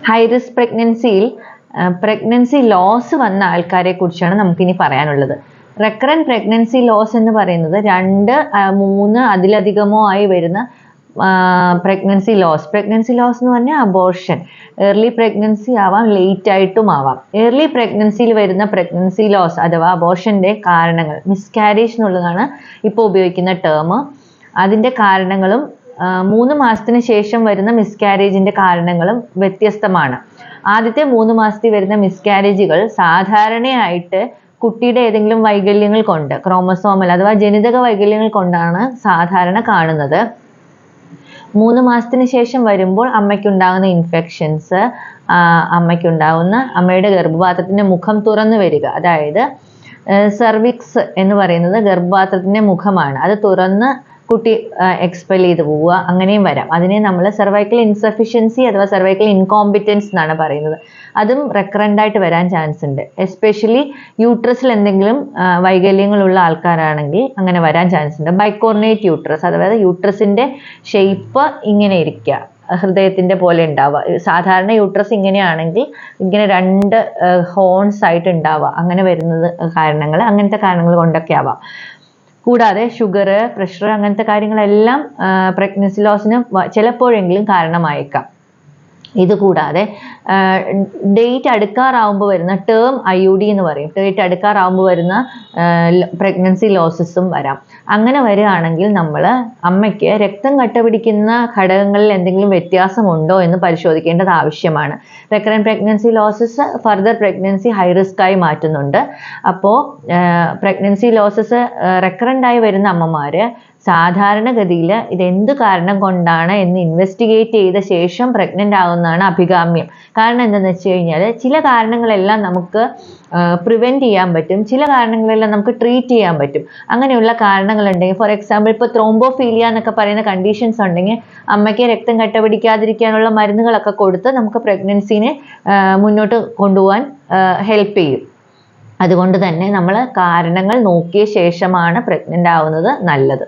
High risk പ്രഗ്നൻസിയിൽ pregnancy loss വന്ന ആൾക്കാരെ കുറിച്ചാണ് നമുക്കിനി പറയാനുള്ളത്. റെക്കറൻറ്റ് പ്രഗ്നൻസി ലോസ് എന്ന് പറയുന്നത് 2, 3 അതിലധികമോ ആയി വരുന്ന പ്രഗ്നൻസി ലോസ് എന്ന് പറഞ്ഞാൽ അബോർഷൻ. ഏർലി പ്രഗ്നൻസി ആവാം, ലേറ്റ് ആയിട്ടും ആവാം. ഏർലി പ്രഗ്നൻസിയിൽ വരുന്ന പ്രഗ്നൻസി ലോസ് അഥവാ അബോർഷൻ്റെ കാരണങ്ങൾ, മിസ്കാരേജ് എന്നുള്ളതാണ് ഇപ്പോൾ ഉപയോഗിക്കുന്ന ടേം. അതിൻ്റെ കാരണങ്ങളും 3 മാസത്തിന് ശേഷം വരുന്ന മിസ്കാരേജിൻ്റെ കാരണങ്ങളും വ്യത്യസ്തമാണ്. ആദ്യത്തെ 3 മാസത്തിൽ വരുന്ന മിസ്കാരേജുകൾ സാധാരണയായിട്ട് കുട്ടിയുടെ ഏതെങ്കിലും വൈകല്യങ്ങൾ കൊണ്ട്, ക്രോമസോമൽ അഥവാ ജനിതക വൈകല്യങ്ങൾ കൊണ്ടാണ് സാധാരണ കാണുന്നത്. 3 മാസത്തിന് ശേഷം വരുമ്പോൾ അമ്മയ്ക്കുണ്ടാകുന്ന ഇൻഫെക്ഷൻസ്, അമ്മയുടെ ഗർഭപാത്രത്തിൻ്റെ മുഖം തുറന്നു വരിക, അതായത് സെർവിക്സ് എന്ന് പറയുന്നത് ഗർഭപാത്രത്തിൻ്റെ മുഖമാണ്, അത് തുറന്ന് കുട്ടി എക്സ്പെൽ ചെയ്ത് പോവുക, അങ്ങനെയും വരാം. അതിനെ നമ്മൾ സെർവൈക്കൽ ഇൻസഫിഷ്യൻസി അഥവാ സെർവൈക്കൽ ഇൻകോമ്പിറ്റൻസ് എന്നാണ് പറയുന്നത്. അതും റെക്കറൻ്റ് ആയിട്ട് വരാൻ ചാൻസ് ഉണ്ട്. എസ്പെഷ്യലി യൂട്രസിൽ എന്തെങ്കിലും വൈകല്യങ്ങളുള്ള ആൾക്കാരാണെങ്കിൽ അങ്ങനെ വരാൻ ചാൻസ് ഉണ്ട്. ബൈക്കോർണേറ്റ് യൂട്രസ്, അതായത് യൂട്രസിൻ്റെ ഷേപ്പ് ഇങ്ങനെ ഇരിക്കുക, ഹൃദയത്തിൻ്റെ പോലെ ഉണ്ടാവുക. സാധാരണ യൂട്രസ് ഇങ്ങനെയാണെങ്കിൽ ഇങ്ങനെ 2 ഹോൺസ് ആയിട്ട് ഉണ്ടാവുക. അങ്ങനെ വരുന്നത് അങ്ങനത്തെ കാരണങ്ങൾ കൊണ്ടൊക്കെ ആവാം. കൂടാതെ ഷുഗർ, പ്രഷർ, അങ്ങനത്തെ കാര്യങ്ങളെല്ലാം പ്രഗ്നൻസി ലോസിന് ചിലപ്പോഴെങ്കിലും കാരണമായേക്കാം. ഇതുകൂടാതെ ഡേറ്റ് അടുക്കാറാവുമ്പോൾ വരുന്ന ടേം IUD എന്ന് പറയും, ഡേറ്റ് അടുക്കാറാവുമ്പോൾ വരുന്ന പ്രഗ്നൻസി ലോസസും വരാം. അങ്ങനെ വരികയാണെങ്കിൽ നമ്മൾ അമ്മയ്ക്ക് രക്തം കട്ടപിടിക്കുന്ന ഘടകങ്ങളിൽ എന്തെങ്കിലും വ്യത്യാസമുണ്ടോ എന്ന് പരിശോധിക്കേണ്ടത് ആവശ്യമാണ്. Recurrent pregnancy losses further pregnancy high risk ആയി മാറ്റുന്നുണ്ട്. അപ്പോൾ പ്രഗ്നൻസി ലോസസ് റെക്കറൻ്റ് ആയി വരുന്ന അമ്മമാർ സാധാരണഗതിയിൽ ഇതെന്ത് കാരണം കൊണ്ടാണ് എന്ന് ഇൻവെസ്റ്റിഗേറ്റ് ചെയ്ത ശേഷം പ്രഗ്നൻ്റ് ആവുന്നതാണ് അഭികാമ്യം. കാരണം എന്താണെന്ന് വെച്ച് കഴിഞ്ഞാൽ ചില കാരണങ്ങളെല്ലാം നമുക്ക് പ്രിവെൻറ്റ് ചെയ്യാൻ പറ്റും, ചില കാരണങ്ങളെല്ലാം നമുക്ക് ട്രീറ്റ് ചെയ്യാൻ പറ്റും. അങ്ങനെയുള്ള കാരണങ്ങളുണ്ടെങ്കിൽ, ഫോർ എക്സാമ്പിൾ ഇപ്പോൾ ത്രോംബോഫീലിയ എന്നൊക്കെ പറയുന്ന കണ്ടീഷൻസ് ഉണ്ടെങ്കിൽ അമ്മയ്ക്ക് രക്തം കട്ടപിടിക്കാതിരിക്കാനുള്ള മരുന്നുകളൊക്കെ കൊടുത്ത് നമുക്ക് പ്രഗ്നൻസിനെ മുന്നോട്ട് കൊണ്ടുപോകാൻ ഹെൽപ്പ് ചെയ്യും. അതുകൊണ്ട് തന്നെ നമ്മൾ കാരണങ്ങൾ നോക്കിയ ശേഷമാണ് പ്രഗ്നൻ്റ് ആവുന്നത് നല്ലത്.